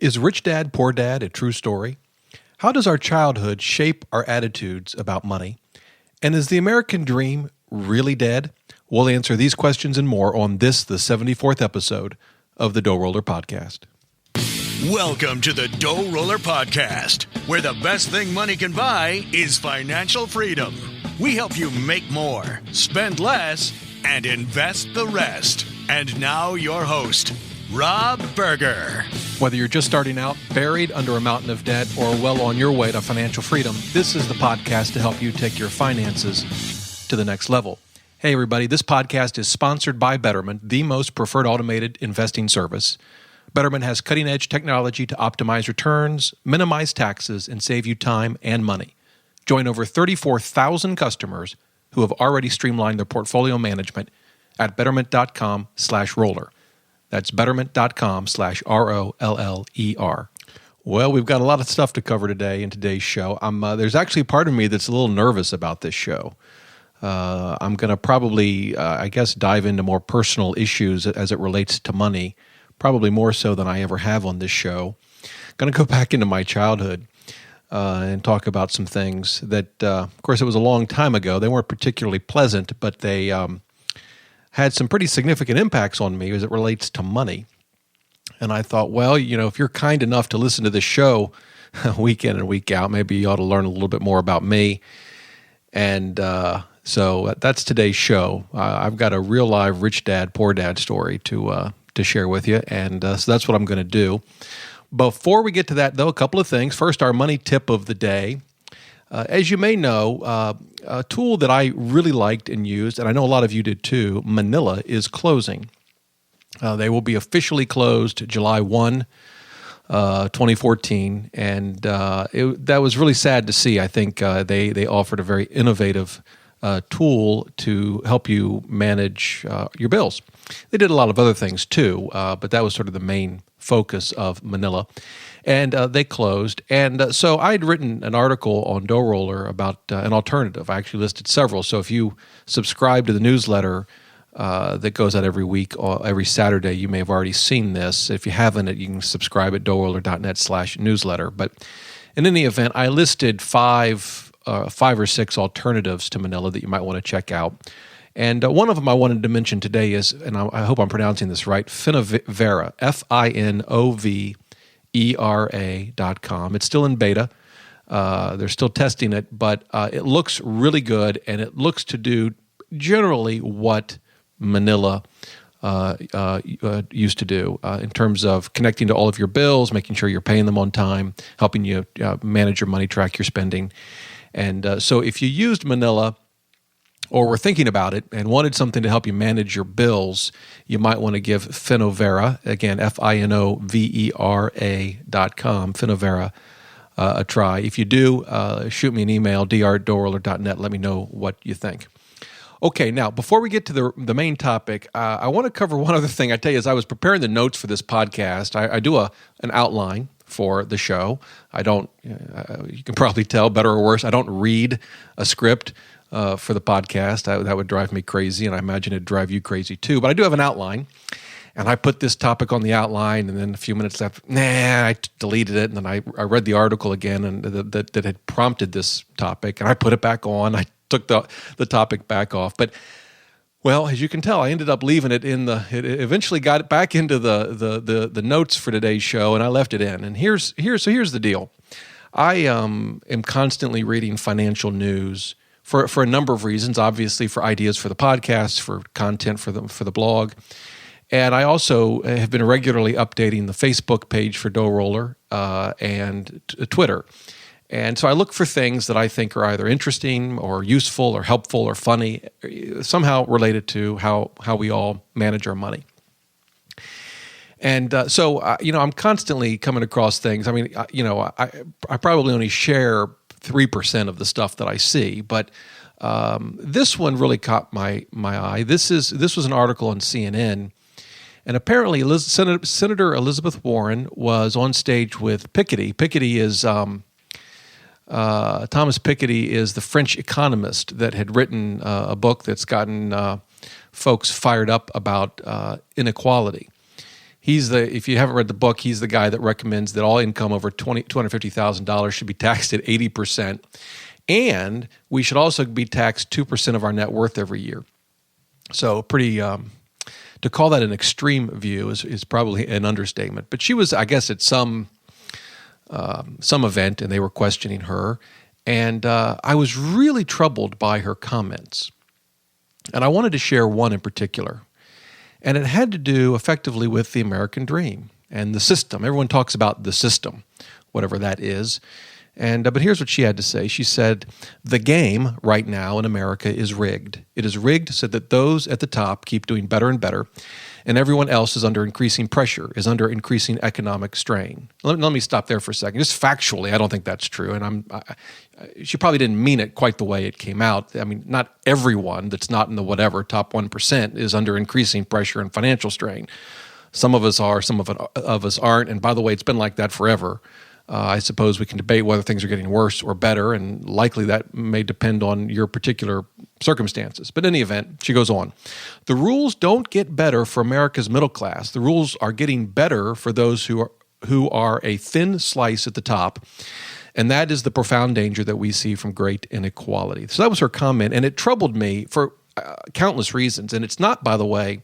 Is Rich Dad, Poor Dad a true story? How does our childhood shape our attitudes about money? And is the American dream really dead? We'll answer these questions and more on this, the 74th episode of the DoughRoller Podcast. Welcome to the DoughRoller Podcast, where the best thing money can buy is financial freedom. We help you make more, spend less, and invest the rest. And now your host, Rob Berger. Whether you're just starting out, buried under a mountain of debt, or well on your way to financial freedom, this is the podcast to help you take your finances to the next level. Hey, everybody, this podcast is sponsored by Betterment, the most preferred automated investing service. Betterment has cutting-edge technology to optimize returns, minimize taxes, and save you time and money. Join over 34,000 customers who have already streamlined their portfolio management at betterment.com/roller. That's betterment.com/ROLLER. Well, we've got a lot of stuff to cover today in today's show. There's actually a part of me that's a little nervous about this show. I'm going to probably, dive into more personal issues as it relates to money, probably more so than I ever have on this show. Going to go back into my childhood and talk about some things that, of course, it was a long time ago. They weren't particularly pleasant, but they had some pretty significant impacts on me as it relates to money. And I thought, well, if you're kind enough to listen to this show week in and week out, maybe you ought to learn a little bit more about me. And so that's today's show. I've got a real live Rich Dad, Poor Dad story to share with you, and so that's what I'm going to do. Before we get to that, though, a couple of things. First, our money tip of the day. As you may know, a tool that I really liked and used, and I know a lot of you did too, Manila, is closing. They will be officially closed July 1, 2014, and that was really sad to see. I think they offered a very innovative tool to help you manage your bills. They did a lot of other things too, but that was sort of the main focus of Manila. And they closed. And so I had written an article on DoughRoller about an alternative. I actually listed several. So if you subscribe to the newsletter that goes out every week, every Saturday, you may have already seen this. If you haven't, you can subscribe at doughroller.net/newsletter. But in any event, I listed five or six alternatives to Manila that you might want to check out. And one of them I wanted to mention today is, and I hope I'm pronouncing this right, Finovera, FINOVERA.com. It's still in beta. They're still testing it, but it looks really good, and it looks to do generally what Manila used to do in terms of connecting to all of your bills, making sure you're paying them on time, helping you manage your money, track your spending. And so if you used Manila or were thinking about it and wanted something to help you manage your bills, you might want to give Finovera, again, FINOVERA.com, Finovera, a try. If you do, shoot me an email, dr@doughroller.net. Let me know what you think. Okay, now, before we get to the main topic, I want to cover one other thing. I tell you, as I was preparing the notes for this podcast, I do an outline for the show. I don't, you can probably tell, better or worse, I don't read a script for the podcast. That would drive me crazy, and I imagine it'd drive you crazy too. But I do have an outline, and I put this topic on the outline, and then a few minutes left, I deleted it, and then I read the article again and that had prompted this topic, and I put it back on. I took the topic back off. But, well, as you can tell, I ended up leaving it in it eventually got it back into the notes for today's show, and I left it in. And here's the deal. I am constantly reading financial news for a number of reasons, obviously for ideas for the podcast, for content for the blog. And I also have been regularly updating the Facebook page for DoughRoller and Twitter. And so I look for things that I think are either interesting or useful or helpful or funny, somehow related to how we all manage our money. And so I'm constantly coming across things. I mean, I probably only share 3% of the stuff that I see, but this one really caught my eye. This was an article on CNN, and apparently Senator Elizabeth Warren was on stage with Piketty. Piketty is Thomas Piketty is the French economist that had written a book that's gotten folks fired up about inequality. If you haven't read the book, he's the guy that recommends that all income over $250,000 should be taxed at 80%. And we should also be taxed 2% of our net worth every year. So pretty, to call that an extreme view is probably an understatement. But she was, I guess, at some event, and they were questioning her. And I was really troubled by her comments. And I wanted to share one in particular. And it had to do effectively with the American dream and the system. Everyone talks about the system, whatever that is. And but here's what she had to say. She said, the game right now in America is rigged. It is rigged so that those at the top keep doing better and better, and everyone else is under increasing pressure, is under increasing economic strain. Let me stop there for a second. Just factually, I don't think that's true. And she probably didn't mean it quite the way it came out. I mean, not everyone that's not in the whatever top 1% is under increasing pressure and financial strain. Some of us are, some of us aren't. And by the way, it's been like that forever. I suppose we can debate whether things are getting worse or better, and likely that may depend on your particular circumstances. But in any event, she goes on. The rules don't get better for America's middle class. The rules are getting better for those who are a thin slice at the top, and that is the profound danger that we see from great inequality. So that was her comment, and it troubled me for countless reasons. And it's not, by the way,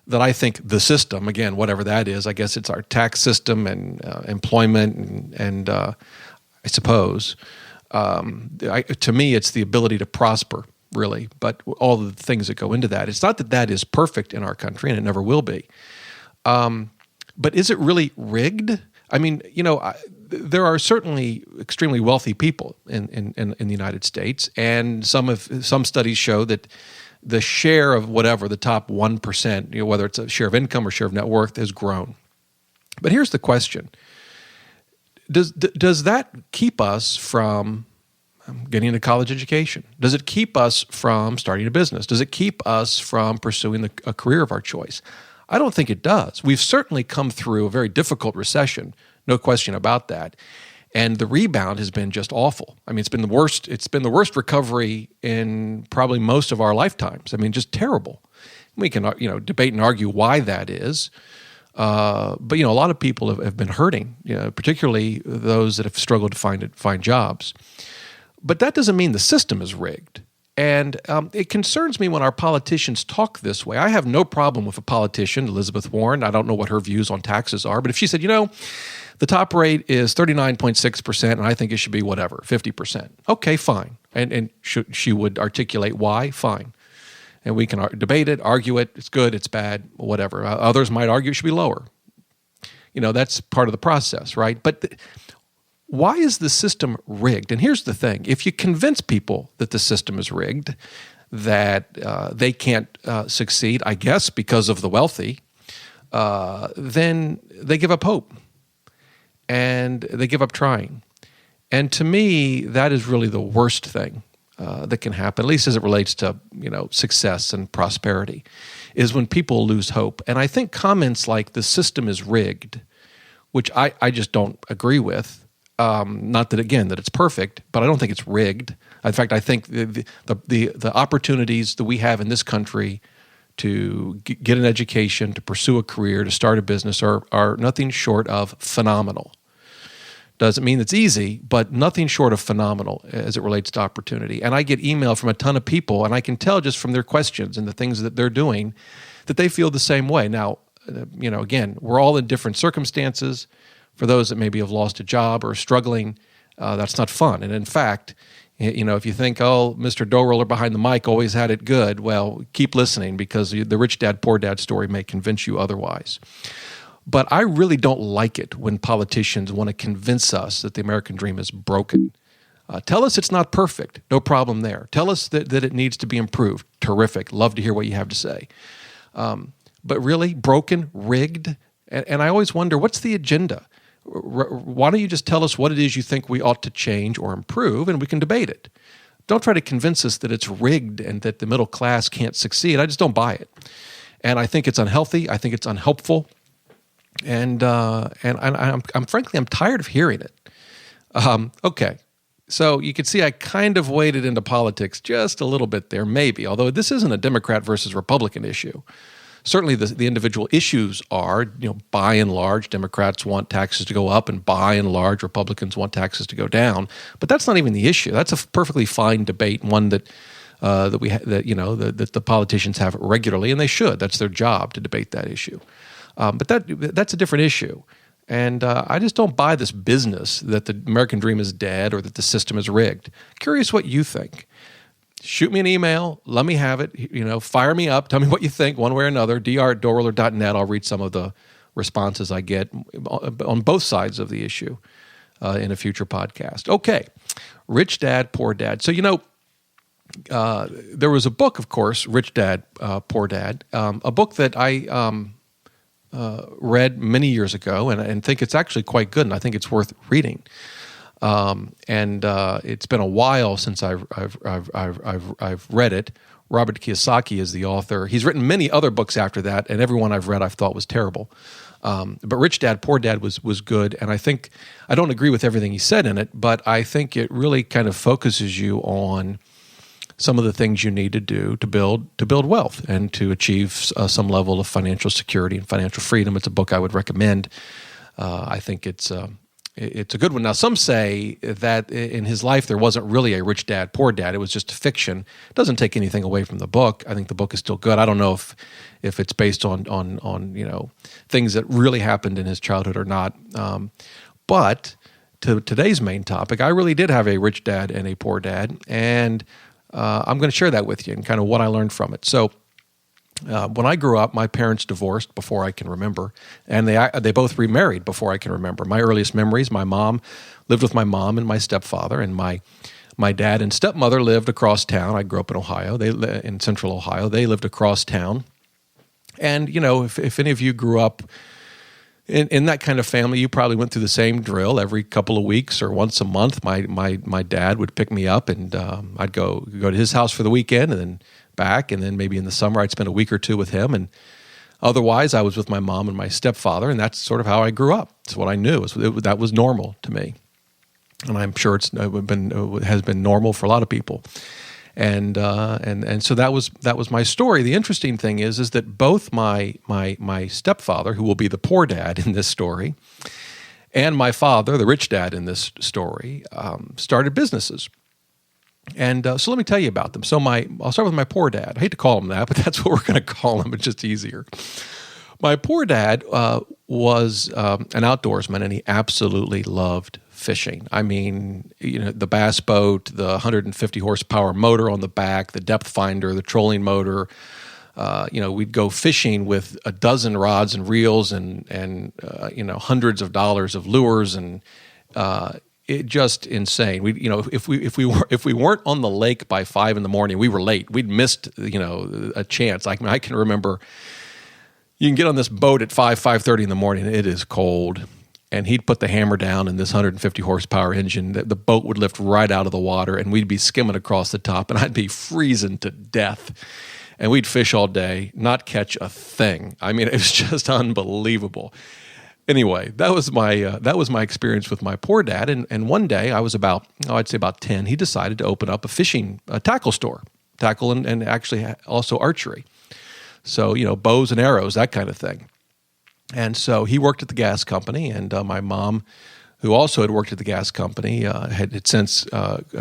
that I think the system, again, whatever that is, I guess it's our tax system and employment and I suppose, to me, it's the ability to prosper, really, but all the things that go into that. It's not that that is perfect in our country, and it never will be. But is it really rigged? I mean, there are certainly extremely wealthy people in the United States, and some studies show that the share of whatever, the top 1%, whether it's a share of income or share of net worth, has grown. But here's the question. Does that keep us from getting a college education? Does it keep us from starting a business? Does it keep us from pursuing a career of our choice? I don't think it does. We've certainly come through a very difficult recession, no question about that. And the rebound has been just awful. I mean, it's been the worst. It's been the worst recovery in probably most of our lifetimes. I mean, just terrible. We can, debate and argue why that is. But a lot of people have been hurting, particularly those that have struggled to find jobs. But that doesn't mean the system is rigged. And it concerns me when our politicians talk this way. I have no problem with a politician, Elizabeth Warren. I don't know what her views on taxes are, but if she said, the top rate is 39.6%, and I think it should be whatever, 50%. Okay, fine. And she would articulate why, fine. And we can debate it, argue it, it's good, it's bad, whatever. Others might argue it should be lower. That's part of the process, right? But why is the system rigged? And here's the thing. If you convince people that the system is rigged, that they can't succeed, I guess, because of the wealthy, then they give up hope. And they give up trying. And to me, that is really the worst thing that can happen, at least as it relates to success and prosperity, is when people lose hope. And I think comments like the system is rigged, which I just don't agree with, not that, again, that it's perfect, but I don't think it's rigged. In fact, I think the opportunities that we have in this country to get an education, to pursue a career, to start a business are nothing short of phenomenal. Doesn't mean it's easy, but nothing short of phenomenal as it relates to opportunity. And I get email from a ton of people, and I can tell just from their questions and the things that they're doing that they feel the same way. Now, again, we're all in different circumstances. For those that maybe have lost a job or are struggling, that's not fun. And in fact, if you think, Mr. DoughRoller behind the mic always had it good, well, keep listening, because the rich dad, poor dad story may convince you otherwise. But I really don't like it when politicians want to convince us that the American dream is broken. Tell us it's not perfect. No problem there. Tell us that it needs to be improved. Terrific. Love to hear what you have to say. But really, broken, rigged, and I always wonder, what's the agenda? Why don't you just tell us what it is you think we ought to change or improve, and we can debate it. Don't try to convince us that it's rigged and that the middle class can't succeed. I just don't buy it. And I think it's unhealthy. I think it's unhelpful. And I'm frankly, I'm tired of hearing it. Okay. So you can see I kind of waded into politics just a little bit there, maybe, although this isn't a Democrat versus Republican issue. Certainly the individual issues are, by and large, Democrats want taxes to go up, and by and large, Republicans want taxes to go down. But that's not even the issue. That's a perfectly fine debate, one that the politicians have regularly, and they should. That's their job, to debate that issue. But that's a different issue. And I just don't buy this business that the American dream is dead or that the system is rigged. Curious what you think. Shoot me an email. Let me have it. Fire me up. Tell me what you think one way or another. dr@DoughRoller.net. I'll read some of the responses I get on both sides of the issue in a future podcast. Okay. Rich Dad, Poor Dad. So, there was a book, of course, Rich Dad, Poor Dad, a book that I read many years ago and think it's actually quite good, and I think it's worth reading. It's been a while since I've read it. Robert Kiyosaki is the author. He's written many other books after that, and every one I've read I've thought was terrible. But Rich Dad, Poor Dad was good, and I don't agree with everything he said in it, but I think it really kind of focuses you on some of the things you need to do to build wealth and to achieve some level of financial security and financial freedom. It's a book I would recommend. I think it's a good one. Now, some say that in his life there wasn't really a Rich Dad, Poor Dad. It was just fiction. It doesn't take anything away from the book. I think the book is still good. I don't know if it's based on things that really happened in his childhood or not. But to today's main topic, I really did have a Rich Dad and a Poor Dad, and I'm going to share that with you and kind of what I learned from it. So when I grew up, my parents divorced before I can remember, and they both remarried before I can remember. My earliest memories, my mom lived with my mom and my stepfather, and my dad and stepmother lived across town. I grew up in Ohio. In central Ohio. They lived across town. And, if any of you grew up in that kind of family, you probably went through the same drill every couple of weeks or once a month. My dad would pick me up, and I'd go to his house for the weekend and then back, and then maybe in the summer I'd spend a week or two with him. And otherwise, I was with my mom and my stepfather, and that's sort of how I grew up. It's what I knew. That was normal to me, and I'm sure it has been normal for a lot of people. And so that was my story. The interesting thing is that both my stepfather, who will be the poor dad in this story, and my father, the rich dad in this story, started businesses. And so let me tell you about them. So I'll start with my poor dad. I hate to call him that, but that's what we're going to call him. It's just easier. My poor dad was an outdoorsman, and he absolutely loved fishing. I mean, the bass boat, the 150 horsepower motor on the back, the depth finder, the trolling motor. We'd go fishing with a dozen rods and reels and hundreds of dollars of lures, and it just insane. If we weren't on the lake by 5 a.m, we were late. We'd missed a chance. I can remember. You can get on this boat at 5:30 in the morning. It is cold. And he'd put the hammer down in this 150 horsepower engine. The boat would lift right out of the water, and we'd be skimming across the top, and I'd be freezing to death. And we'd fish all day, not catch a thing. I mean, it was just unbelievable. Anyway, that was my experience with my poor dad. And one day, I was I'd say about 10. He decided to open up a tackle store, and actually also archery. So bows and arrows, that kind of thing. And so he worked at the gas company, and my mom, who also had worked at the gas company, had since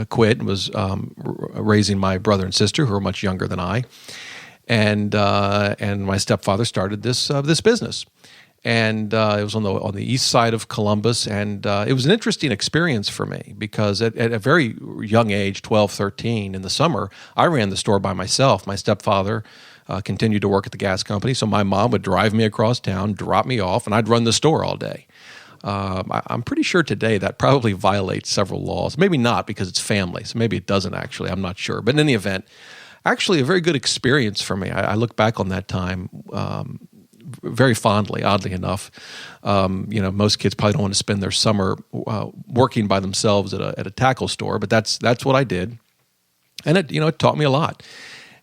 quit and was raising my brother and sister, who were much younger than I. And my stepfather started this business, and it was on the east side of Columbus, and it was an interesting experience for me because at a very young age, 12, 13, in the summer, I ran the store by myself. My stepfather continued to work at the gas company, so my mom would drive me across town, drop me off, and I'd run the store all day. I'm pretty sure today that probably violates several laws. Maybe not, because it's family, so maybe it doesn't actually. I'm not sure. But in any event, actually a very good experience for me. I look back on that time very fondly, oddly enough. Most kids probably don't want to spend their summer working by themselves at a tackle store, but that's what I did. And it taught me a lot.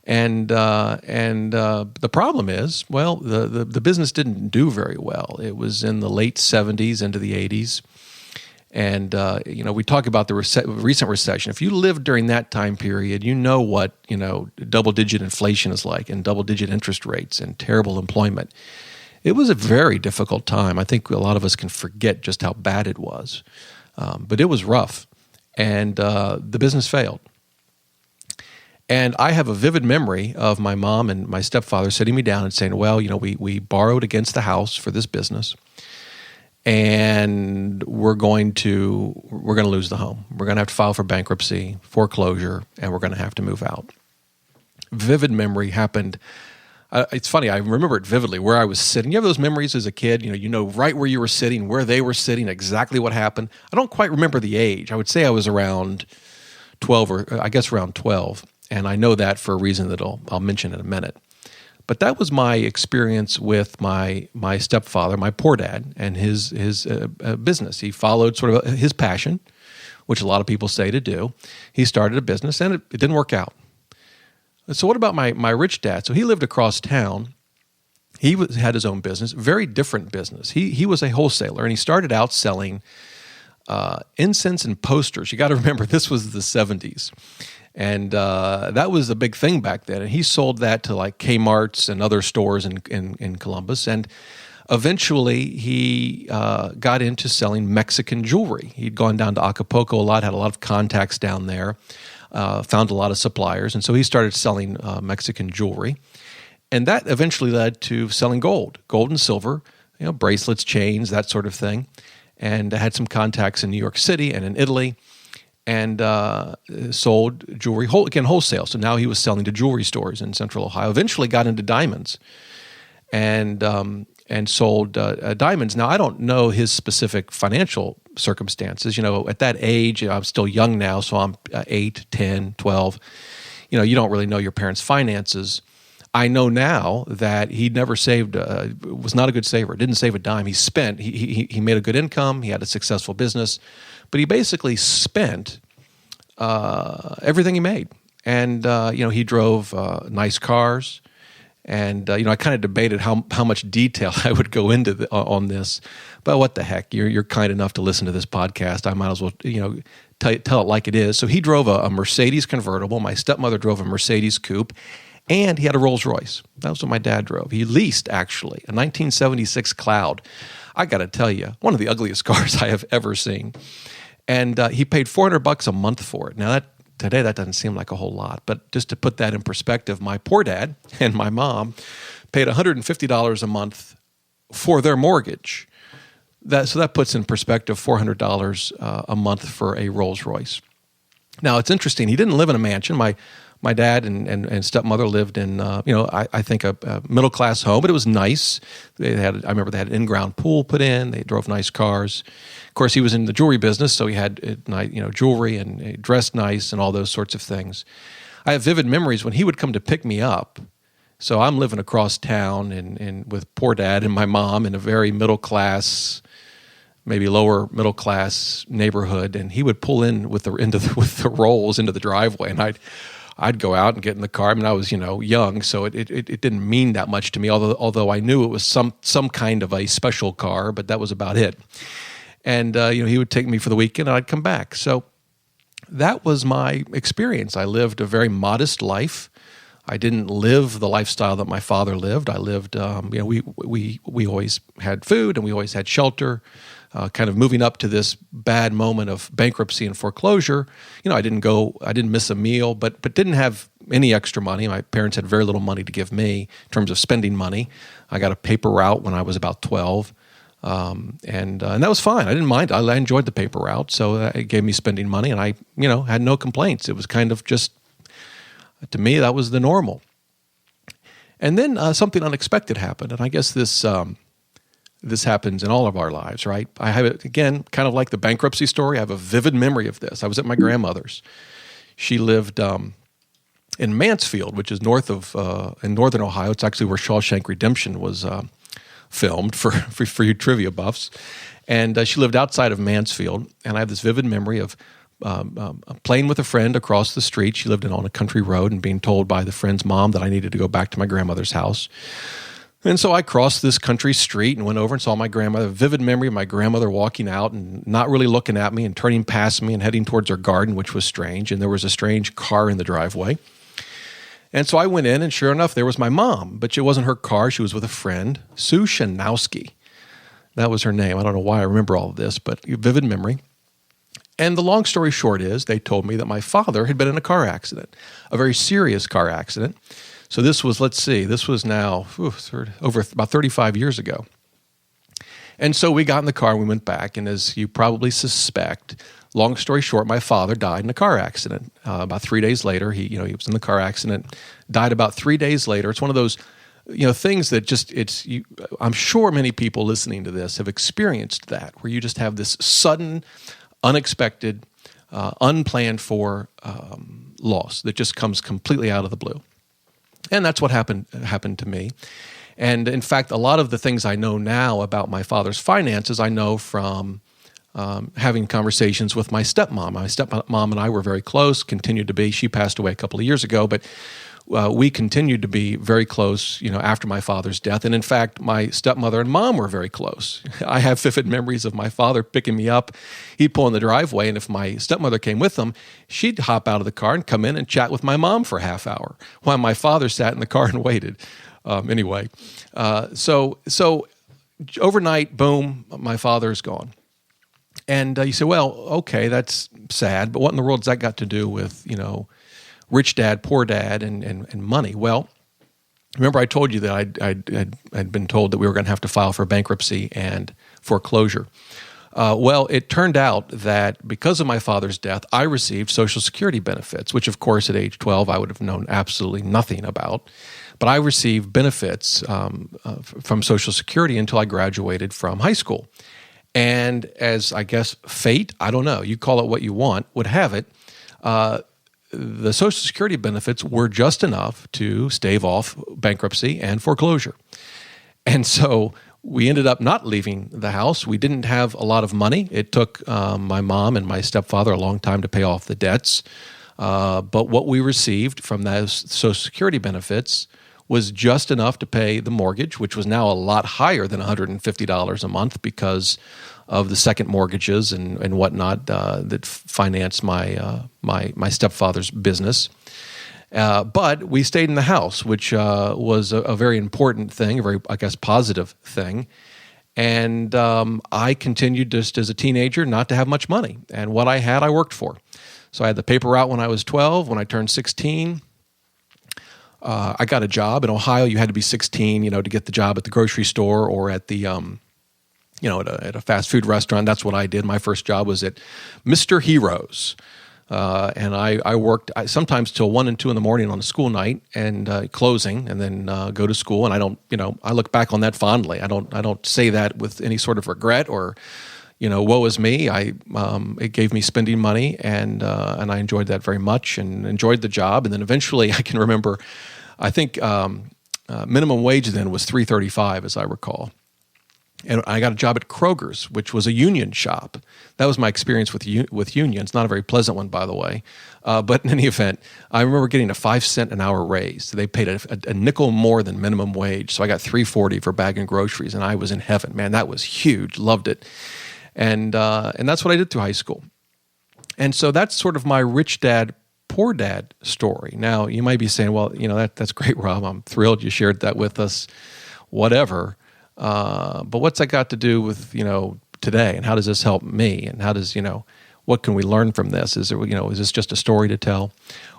And the problem is, well, the business didn't do very well. It was in the late 70s into the 80s, And, we talk about the recent recession. If you lived during that time period, you know what, double-digit inflation is like and double-digit interest rates and terrible employment. It was a very difficult time. I think a lot of us can forget just how bad it was. But it was rough, and the business failed. And I have a vivid memory of my mom and my stepfather sitting me down and saying, well, we borrowed against the house for this business, and we're going to lose the home. We're going to have to file for bankruptcy, foreclosure, and we're going to have to move out. Vivid memory happened. It's funny. I remember it vividly where I was sitting. You have those memories as a kid. You know right where you were sitting, where they were sitting, exactly what happened. I don't quite remember the age. I would say I was around 12, or I guess around 12, and I know that for a reason that I'll mention in a minute. But that was my experience with my stepfather, my poor dad, and his business. He followed sort of his passion, which a lot of people say to do. He started a business, and it didn't work out. So what about my rich dad? So he lived across town. He had his own business, very different business. He was a wholesaler, and he started out selling incense and posters. You got to remember, this was the 70s. And that was a big thing back then. And he sold that to like Kmart's and other stores in Columbus. And eventually he got into selling Mexican jewelry. He'd gone down to Acapulco a lot, had a lot of contacts down there, found a lot of suppliers. And so he started selling Mexican jewelry. And that eventually led to selling gold and silver, bracelets, chains, that sort of thing. And I had some contacts in New York City and in Italy. And sold jewelry, again, wholesale. So now he was selling to jewelry stores in Central Ohio. Eventually got into diamonds and sold diamonds. Now, I don't know his specific financial circumstances. At that age, I'm still young now, so I'm 8, 10, 12. You don't really know your parents' finances. I know now that he never saved, was not a good saver, didn't save a dime. He spent, he made a good income, he had a successful business, but he basically spent everything he made. And, he drove nice cars. And, I kind of debated how much detail I would go into on this. But what the heck, you're kind enough to listen to this podcast. I might as well, tell it like it is. So he drove a Mercedes convertible. My stepmother drove a Mercedes coupe. And he had a Rolls Royce. That was what my dad drove. He leased, actually, a 1976 Cloud. I got to tell you, one of the ugliest cars I have ever seen. And he paid $400 a month for it. Now, today that doesn't seem like a whole lot. But just to put that in perspective, my poor dad and my mom paid $150 a month for their mortgage. So that puts in perspective $400 a month for a Rolls Royce. Now, it's interesting. He didn't live in a mansion. My dad and stepmother lived in, I think a middle-class home, but it was nice. I remember they had an in-ground pool put in. They drove nice cars. Of course, he was in the jewelry business, so he had, jewelry and dressed nice and all those sorts of things. I have vivid memories when he would come to pick me up. So I'm living across town and with poor dad and my mom in a very middle-class, maybe lower middle-class neighborhood, and he would pull in with the rolls into the driveway, and I'd go out and get in the car. I mean, I was, young, so it didn't mean that much to me, although I knew it was some kind of a special car, but that was about it. And, he would take me for the weekend, and I'd come back. So that was my experience. I lived a very modest life. I didn't live the lifestyle that my father lived. I lived, we always had food, and we always had shelter. Kind of moving up to this bad moment of bankruptcy and foreclosure, I didn't miss a meal, but didn't have any extra money. My parents had very little money to give me in terms of spending money. I got a paper route when I was about 12, and that was fine. I didn't mind. I enjoyed the paper route, so it gave me spending money, and I, had no complaints. It was kind of just, to me, that was the normal. And then something unexpected happened, and I guess this happens in all of our lives, right? I have it, again, kind of like the bankruptcy story. I have a vivid memory of this. I was at my grandmother's. She lived in Mansfield, which is in northern Ohio. It's actually where Shawshank Redemption was filmed for you trivia buffs. And she lived outside of Mansfield. And I have this vivid memory of playing with a friend across the street. She lived on a country road and being told by the friend's mom that I needed to go back to my grandmother's house. And so I crossed this country street and went over and saw my grandmother. A vivid memory of my grandmother walking out and not really looking at me and turning past me and heading towards her garden, which was strange. And there was a strange car in the driveway. And so I went in, and sure enough, there was my mom. But it wasn't her car. She was with a friend, Sue Shanowski. That was her name. I don't know why I remember all of this, but vivid memory. And the long story short is they told me that my father had been in a car accident, a very serious car accident. So this was, this was now over about 35 years ago. And so we got in the car and we went back. And as you probably suspect, long story short, my father died in a car accident. About 3 days later, he was in the car accident, died about 3 days later. It's one of those, things that I'm sure many people listening to this have experienced that, where you just have this sudden, unexpected, unplanned for loss that just comes completely out of the blue. And that's what happened to me. And in fact, a lot of the things I know now about my father's finances, I know from having conversations with my stepmom. My stepmom and I were very close, continued to be. She passed away a couple of years ago, but we continued to be very close, after my father's death. And in fact, my stepmother and mom were very close. I have vivid memories of my father picking me up. He'd pull in the driveway, and if my stepmother came with him, she'd hop out of the car and come in and chat with my mom for a half hour while my father sat in the car and waited. So overnight, boom, my father's gone. And you say, well, okay, that's sad, but what in the world has that got to do with, rich dad, poor dad, and money? Well, remember I told you that I'd been told that we were going to have to file for bankruptcy and foreclosure. Well, it turned out that because of my father's death, I received Social Security benefits, which of course at age 12 I would have known absolutely nothing about. But I received benefits from Social Security until I graduated from high school. And as I guess fate, I don't know, you call it what you want, would have it, the Social Security benefits were just enough to stave off bankruptcy and foreclosure. And so we ended up not leaving the house. We didn't have a lot of money. It took my mom and my stepfather a long time to pay off the debts. But what we received from those Social Security benefits was just enough to pay the mortgage, which was now a lot higher than $150 a month because of the second mortgages and whatnot that financed my stepfather's business. But we stayed in the house, which was a very important thing, a very, I guess, positive thing. And I continued just as a teenager not to have much money. And what I had, I worked for. So I had the paper route when I was 12. When I turned 16, I got a job. In Ohio, you had to be 16, to get the job at the grocery store or at the, at a fast food restaurant. That's what I did. My first job was at Mr. Heroes. And I worked sometimes till 1 and 2 in the morning on a school night and closing, and then go to school. And I look back on that fondly. I don't say that with any sort of regret or, woe is me. It gave me spending money, and I enjoyed that very much and enjoyed the job. And then eventually, I can remember, I think minimum wage then was $3.35, as I recall. And I got a job at Kroger's, which was a union shop. That was my experience with unions. Not a very pleasant one, by the way. But in any event, I remember getting a 5-cent an hour raise. They paid a nickel more than minimum wage. So I got $3.40 for bagging groceries, and I was in heaven. Man, that was huge. Loved it. And that's what I did through high school. And so that's sort of my rich dad, poor dad story. Now, you might be saying, well, that's great, Rob. I'm thrilled you shared that with us, whatever. But what's that got to do with, today, and how does this help me? And how does, what can we learn from this? Is this just a story to tell?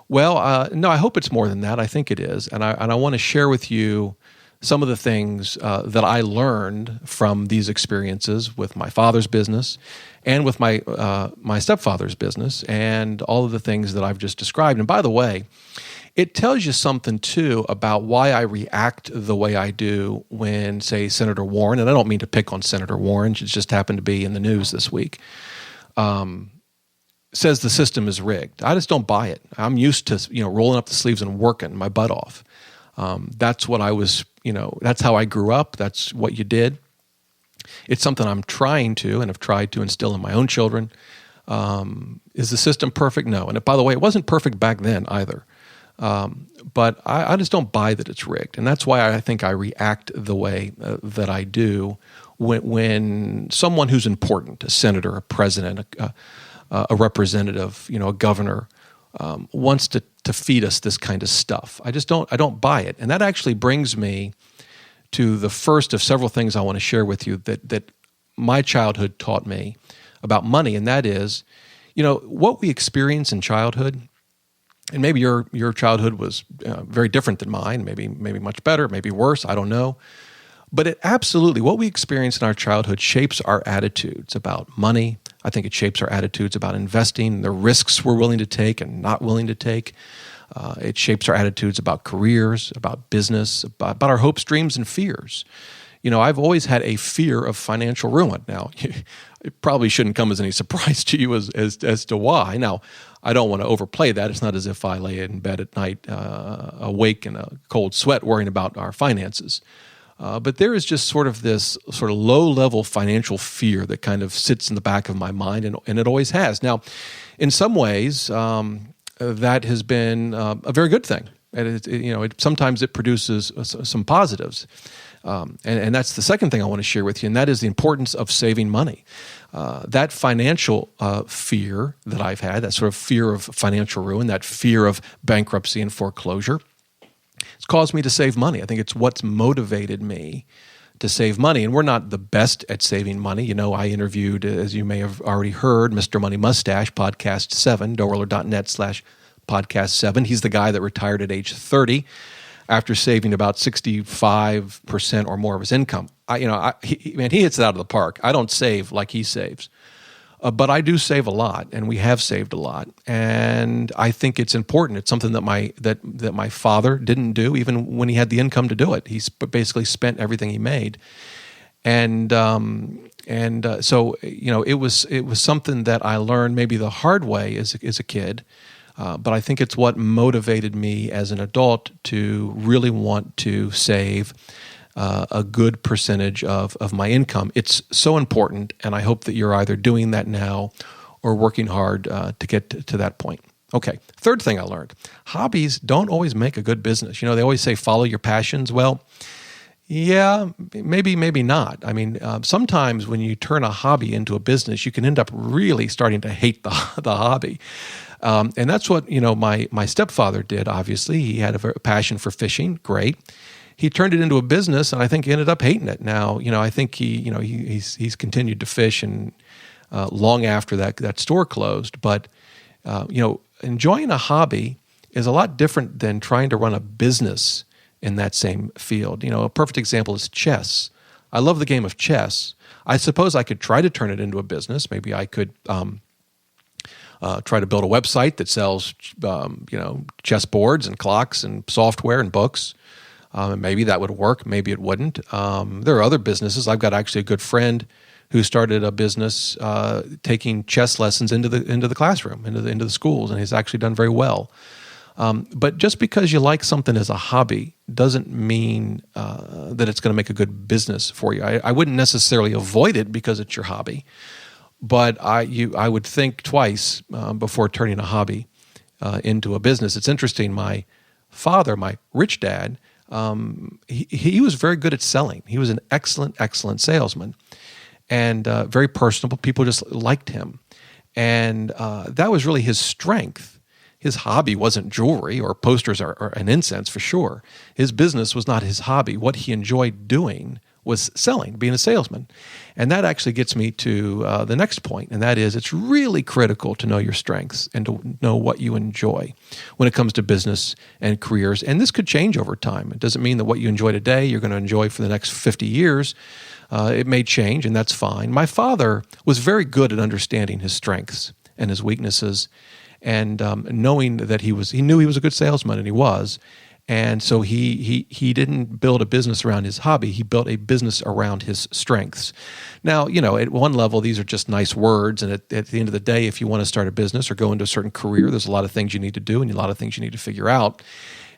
Well, no, I hope it's more than that. I think it is. And I want to share with you some of the things that I learned from these experiences with my father's business and with my stepfather's business and all of the things that I've just described. And by the way, it tells you something, too, about why I react the way I do when, say, Senator Warren, and I don't mean to pick on Senator Warren, she just happened to be in the news this week, says the system is rigged. I just don't buy it. I'm used to, rolling up the sleeves and working my butt off. That's what I was, that's how I grew up. That's what you did. It's something I'm trying to and have tried to instill in my own children. Is the system perfect? No. And by the way, it wasn't perfect back then either. But I just don't buy that it's rigged. And that's why I think I react the way that I do when someone who's important, a senator, a president, a representative, a governor, wants to feed us this kind of stuff. I don't buy it. And that actually brings me to the first of several things I want to share with you that my childhood taught me about money, and that is, what we experience in childhood, and maybe your childhood was very different than mine, maybe much better, maybe worse, I don't know. But it absolutely, what we experience in our childhood shapes our attitudes about money. I think it shapes our attitudes about investing, the risks we're willing to take and not willing to take. It shapes our attitudes about careers, about business, about our hopes, dreams, and fears. I've always had a fear of financial ruin. Now, it probably shouldn't come as any surprise to you as to why. Now, I don't want to overplay that. It's not as if I lay in bed at night awake in a cold sweat worrying about our finances. But there is just sort of this sort of low-level financial fear that kind of sits in the back of my mind, and it always has. Now, in some ways, that has been a very good thing. And sometimes it produces some positives. And that's the second thing I want to share with you, and that is the importance of saving money. That financial fear that I've had, that sort of fear of financial ruin, that fear of bankruptcy and foreclosure, it's caused me to save money. I think it's what's motivated me to save money. And we're not the best at saving money. I interviewed, as you may have already heard, Mr. Money Mustache, podcast 7, DoughRoller.net/podcast 7. He's the guy that retired at age 30 after saving about 65% or more of his income. He hits it out of the park. I don't save like he saves. But I do save a lot, and we have saved a lot, and I think it's important. It's something that my father didn't do, even when he had the income to do it. He basically spent everything he made, and so it was something that I learned maybe the hard way as a kid, but I think it's what motivated me as an adult to really want to save a good percentage of my income. It's so important, and I hope that you're either doing that now or working hard to get to that point. Okay, third thing I learned, hobbies don't always make a good business. They always say follow your passions. Well, yeah, maybe not. I mean, sometimes when you turn a hobby into a business, you can end up really starting to hate the hobby. And that's what, my stepfather did, obviously. He had a passion for fishing, great. He turned it into a business, and I think he ended up hating it. Now, I think he's continued to fish and long after that store closed. But enjoying a hobby is a lot different than trying to run a business in that same field. A perfect example is chess. I love the game of chess. I suppose I could try to turn it into a business. Maybe I could try to build a website that sells chess boards and clocks and software and books. Maybe that would work. Maybe it wouldn't. There are other businesses. I've got actually a good friend who started a business taking chess lessons into the classroom, into the schools, and he's actually done very well. But just because you like something as a hobby doesn't mean that it's going to make a good business for you. I wouldn't necessarily avoid it because it's your hobby, but I would think twice before turning a hobby into a business. It's interesting. My father, my rich dad, he was very good at selling. He was an excellent salesman, and very personable. People just liked him, and that was really his strength. His hobby wasn't jewelry or posters or an incense, for sure. His business was not his hobby. What he enjoyed doing was selling, being a salesman. And that actually gets me to the next point, and that is it's really critical to know your strengths and to know what you enjoy when it comes to business and careers. And this could change over time. It doesn't mean that what you enjoy today you're going to enjoy for the next 50 years. It may change, and that's fine. My father was very good at understanding his strengths and his weaknesses, and knowing that he knew he was a good salesman, and he was. And so he didn't build a business around his hobby. He built a business around his strengths. Now, at one level, these are just nice words. And at the end of the day, if you want to start a business or go into a certain career, there's a lot of things you need to do and a lot of things you need to figure out.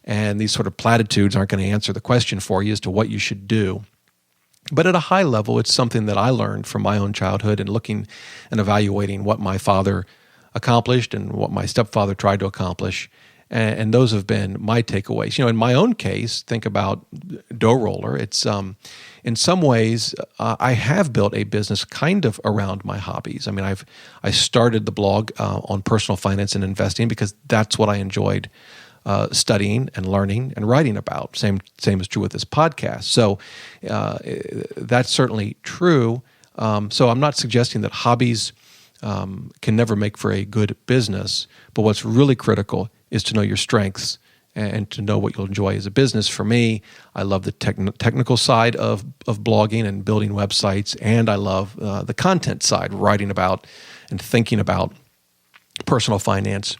And these sort of platitudes aren't going to answer the question for you as to what you should do. But at a high level, it's something that I learned from my own childhood and looking and evaluating what my father accomplished and what my stepfather tried to accomplish. And those have been my takeaways. In my own case, think about DoughRoller. It's in some ways I have built a business kind of around my hobbies. I mean, I started the blog on personal finance and investing because that's what I enjoyed studying and learning and writing about. Same is true with this podcast. So that's certainly true. So I'm not suggesting that hobbies can never make for a good business, but what's really critical is to know your strengths and to know what you'll enjoy as a business. For me, I love the technical side of blogging and building websites, and I love the content side, writing about and thinking about personal finance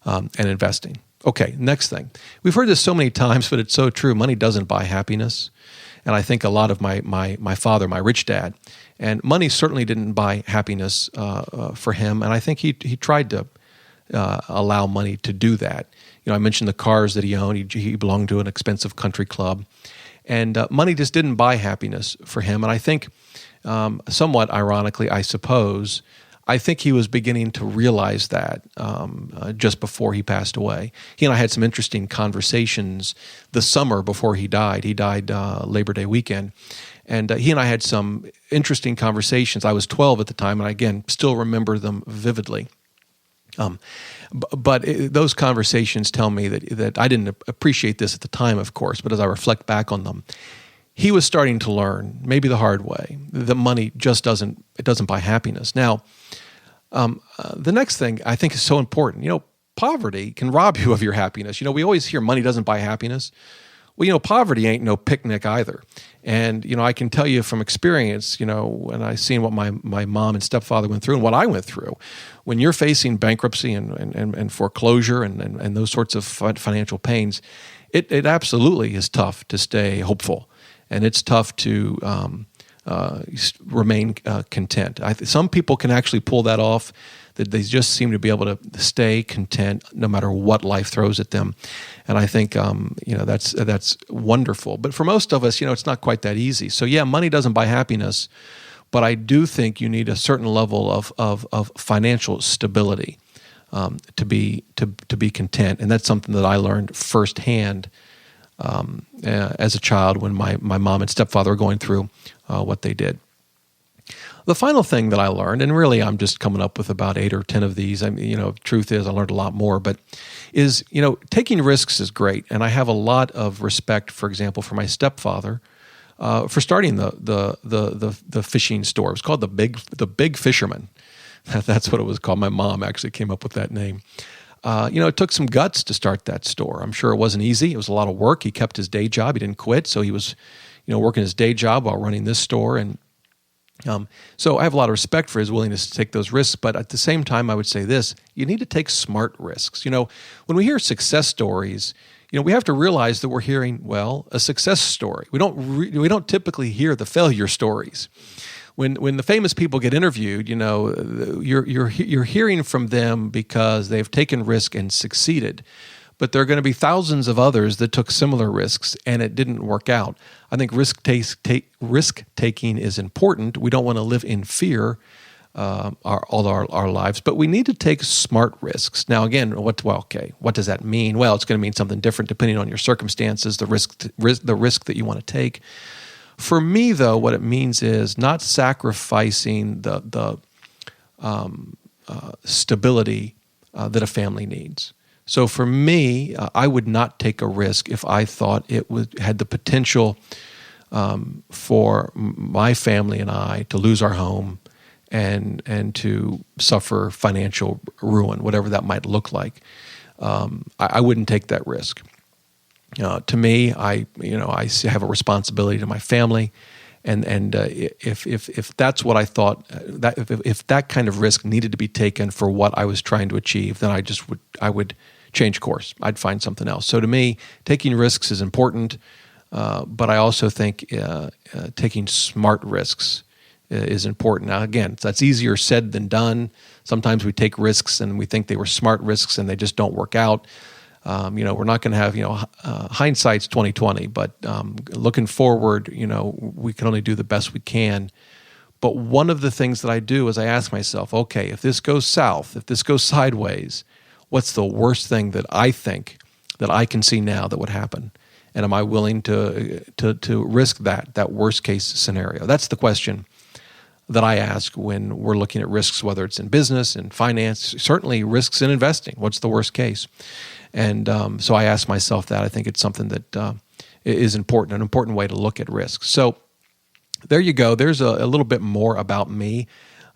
and investing. Okay, next thing. We've heard this so many times, but it's so true. Money doesn't buy happiness. And I think a lot of my father, my rich dad, and money certainly didn't buy happiness for him. And I think he tried to allow money to do that. I mentioned the cars that he owned. He belonged to an expensive country club. And money just didn't buy happiness for him. And I think, somewhat ironically, I suppose, I think he was beginning to realize that just before he passed away. He and I had some interesting conversations the summer before he died. He died Labor Day weekend. And he and I had some interesting conversations. I was 12 at the time, and I, again, still remember them vividly. But those conversations tell me that I didn't appreciate this at the time, of course, but as I reflect back on them, he was starting to learn, maybe the hard way, that money just doesn't buy happiness. Now, the next thing I think is so important. Poverty can rob you of your happiness. We always hear money doesn't buy happiness. Well, poverty ain't no picnic either. And, I can tell you from experience, when I seen what my mom and stepfather went through and what I went through, when you're facing bankruptcy and foreclosure and those sorts of financial pains, it absolutely is tough to stay hopeful. And it's tough to remain content. Some people can actually pull that off, that they just seem to be able to stay content no matter what life throws at them. And I think that's wonderful. But for most of us, it's not quite that easy. So yeah, money doesn't buy happiness, but I do think you need a certain level of financial stability to be content. And that's something that I learned firsthand as a child when my mom and stepfather were going through what they did. The final thing that I learned, and really I'm just coming up with about 8 or 10 of these. Truth is I learned a lot more, but is, taking risks is great. And I have a lot of respect, for example, for my stepfather for starting the fishing store. It was called the Big Fisherman. That's what it was called. My mom actually came up with that name. It took some guts to start that store. I'm sure it wasn't easy. It was a lot of work. He kept his day job. He didn't quit. So he was, working his day job while running this store. And so I have a lot of respect for his willingness to take those risks. But at the same time, I would say this: you need to take smart risks. When we hear success stories, we have to realize that we're hearing, a success story. We don't typically hear the failure stories. When the famous people get interviewed, you're hearing from them because they've taken risk and succeeded. But there are going to be thousands of others that took similar risks and it didn't work out. I think risk taking is important. We don't want to live in fear all our lives, but we need to take smart risks. Now, again, what does that mean? Well, it's going to mean something different depending on your circumstances, the risk that you want to take. For me, though, what it means is not sacrificing the stability that a family needs. So for me, I would not take a risk if I thought it had the potential for my family and I to lose our home and to suffer financial ruin, whatever that might look like. I wouldn't take that risk. To me, I have a responsibility to my family, and if that's what I thought, if that kind of risk needed to be taken for what I was trying to achieve, then I would change course. I'd find something else. So to me, taking risks is important, but I also think taking smart risks is important. Now, again, that's easier said than done. Sometimes we take risks and we think they were smart risks and they just don't work out. We're not going to have, hindsight's 20/20, but looking forward, we can only do the best we can. But one of the things that I do is I ask myself, okay, if this goes south, if this goes sideways, what's the worst thing that I think that I can see now that would happen? And am I willing to risk that worst case scenario? That's the question that I ask when we're looking at risks, whether it's in business, in finance, certainly risks in investing. What's the worst case? And so I ask myself that. I think it's something that is important, an important way to look at risks. So there you go. There's a little bit more about me.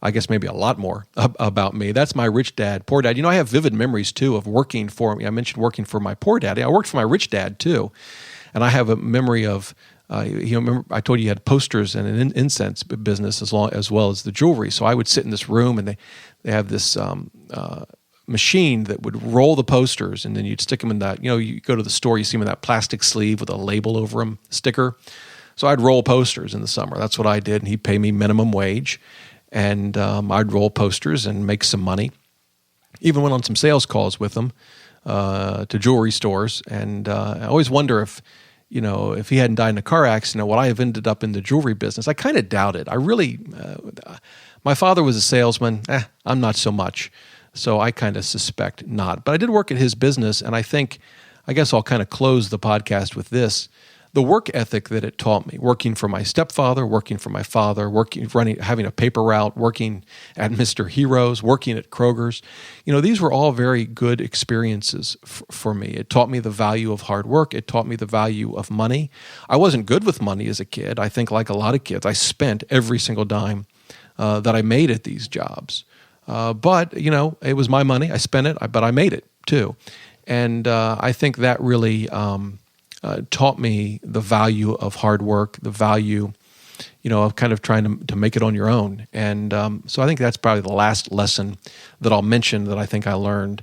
I guess maybe a lot more about me. That's my rich dad, poor dad. I have vivid memories too of working for me. I mentioned working for my poor dad. I worked for my rich dad too. And I have a memory of, remember I told you had posters and an incense business as well as the jewelry. So I would sit in this room and they have this machine that would roll the posters, and then you'd stick them in that, you go to the store, you see them in that plastic sleeve with a label over them, sticker. So I'd roll posters in the summer. That's what I did. And he'd pay me minimum wage. And I'd roll posters and make some money. Even went on some sales calls with him to jewelry stores. And I always wonder if he hadn't died in a car accident, would I have ended up in the jewelry business? I kind of doubt it. I really, my father was a salesman. I'm not so much. So I kind of suspect not. But I did work at his business, and I guess I'll kind of close the podcast with this. The work ethic that it taught me, working for my stepfather, working for my father, having a paper route, working at Mr. Heroes, working at Kroger's, these were all very good experiences for me. It taught me the value of hard work. It taught me the value of money. I wasn't good with money as a kid. I think like a lot of kids, I spent every single dime that I made at these jobs. But it was my money. I spent it, but I made it too. And I think that really taught me the value of hard work, the value, of kind of trying to make it on your own. And so I think that's probably the last lesson that I'll mention that I think I learned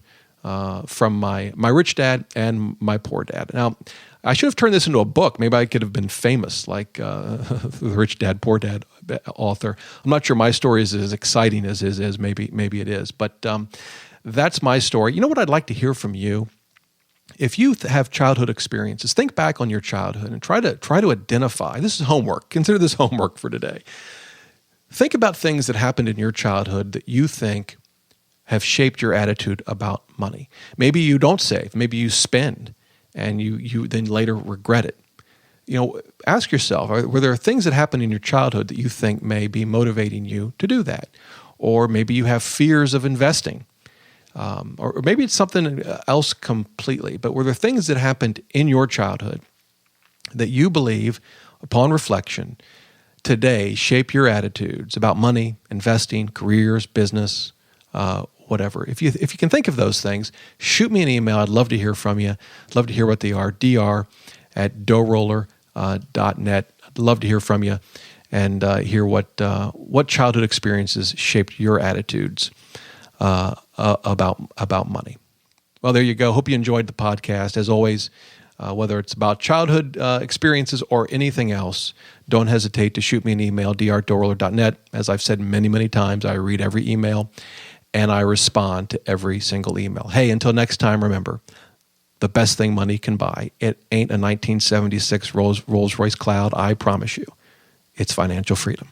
from my rich dad and my poor dad. Now, I should have turned this into a book. Maybe I could have been famous like the Rich Dad, Poor Dad author. I'm not sure my story is as exciting as his is. Maybe it is. But that's my story. You know what I'd like to hear from you? If you have childhood experiences, think back on your childhood and try to identify. This is homework. Consider this homework for today. Think about things that happened in your childhood that you think have shaped your attitude about money. Maybe you don't save. Maybe you spend, and you then later regret it. Ask yourself, were there things that happened in your childhood that you think may be motivating you to do that? Or maybe you have fears of investing. Or maybe it's something else completely, but were there things that happened in your childhood that you believe, upon reflection, today shape your attitudes about money, investing, careers, business, whatever? If you can think of those things, shoot me an email. I'd love to hear from you. I'd love to hear what they are. dr@DoughRoller.net. I'd love to hear from you and hear what childhood experiences shaped your attitudes about money. Well, there you go. Hope you enjoyed the podcast. As always, whether it's about childhood experiences or anything else, don't hesitate to shoot me an email, dr@DoughRoller.net. As I've said many, many times, I read every email and I respond to every single email. Hey, until next time, remember, the best thing money can buy, it ain't a 1976 Rolls-Royce Cloud, I promise you. It's financial freedom.